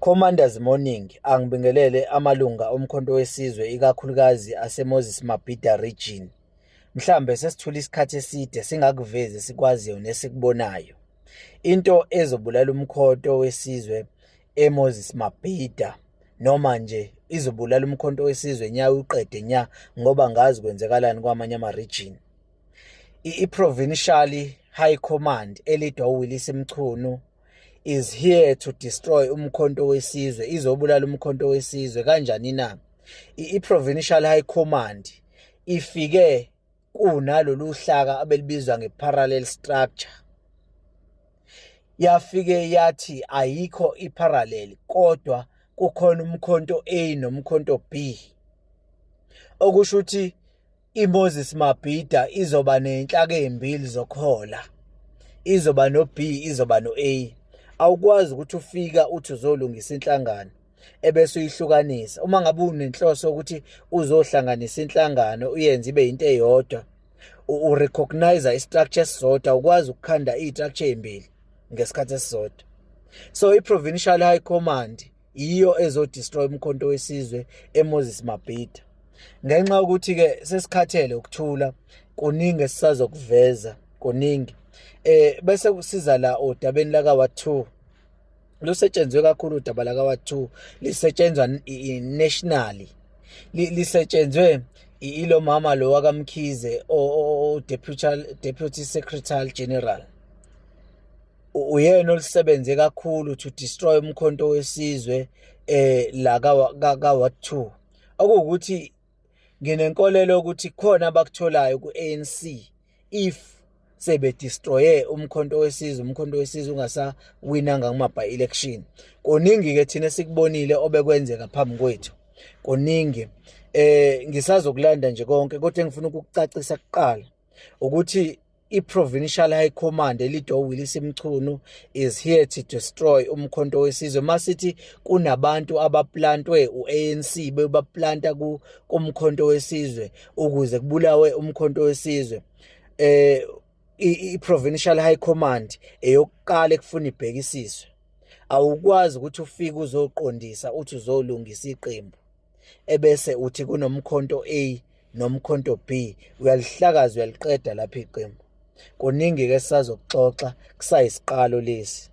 Commanders Morning angibingelele amalunga omkhonto wesizwe ikakhulukazi aseMoses Mabhida region. Mhlambe sesithula isikhathi eside singakuvezi sikwaziyo nesikubonayo. Into ezobulala umkhonto wesizwe eMoses Mabhida noma nje izobulala umkhonto wesizwe nya uqede nya ngoba ngazi kwenzekalani kwamanye ama region. I-Provincial High Command elidwa uWillis Mchunu is here to destroy umkhonto wesizwe, izobulala umkhonto wesizwe kanjani na? I-Provincial High Command ifike kunalolu hlaka abelibizwa nge-parallel structure. Yafike yathi ayikho i-parallel kodwa kukhona umkhonto A nomkhonto B. Okusho ukuthi iMoses Mabhida izoba nenhlaka ezimbili zokhola. Izoba no B, izoba no A. Awukwazi ukuthi ufika uthi uzolungisa inhlangano ebese uyihlukanisa. Uma ngabe unenhloso ukuthi uzohlanganisa inhlangano uyenze ibe into eyodwa, urecognize istructure esizodwa, ukwazi ukukhanda istructure ezimbili ngesikhathi esizodwa. So iProvincial High Command iyo ezodestroy umkhonto wesizwe eMoses Mabhida. Ngenxa ukuthi ke sesikhathele ukuthula, kuningi esisazokuveza, kuningi. Bese kusiza la odabeni laka wa2. Lusetshenzwe kakhulu udaba laka wa2, lisetshenzwa nationally. Lisetshenzwe ilo mama lo wakamkhize o deputy secretary general. Uyena olisebenze kakhulu to destroy umkhonto wesizwe la ka wa2. Okuwukuthi nginenkolelo ukuthi khona abakutholayo ku-ANC if sebe destroye umkhonto wesizwe ungasawinanga kuma-by election. Kuningi ke thina sikubonile obekwenzeka phambi kwethu, kuningi. Ngisazokulanda nje konke kodwa engifuna ukukucacisa kuqala ukuthi iProvincial High Command elidwa uWillis Mchunu is here to destroy umkhonto wesizwe. Masithi kunabantu abaplantwe uANC bebaplanta kumkhonto wesizwe ukuze kubulawe umkhonto wesizwe, iProvincial High Command eyokuqala ekufuna ibhekisiswe. Awukwazi ukuthi ufike uzoqondisa uthi uzolungisa iqembu ebese uthi kunomkhonto A nomkhonto B, uyalihlakaza uyaliqeda lapha iqembu. Kuningi ke sisazokuxoxa, kusayisiqalo lesi.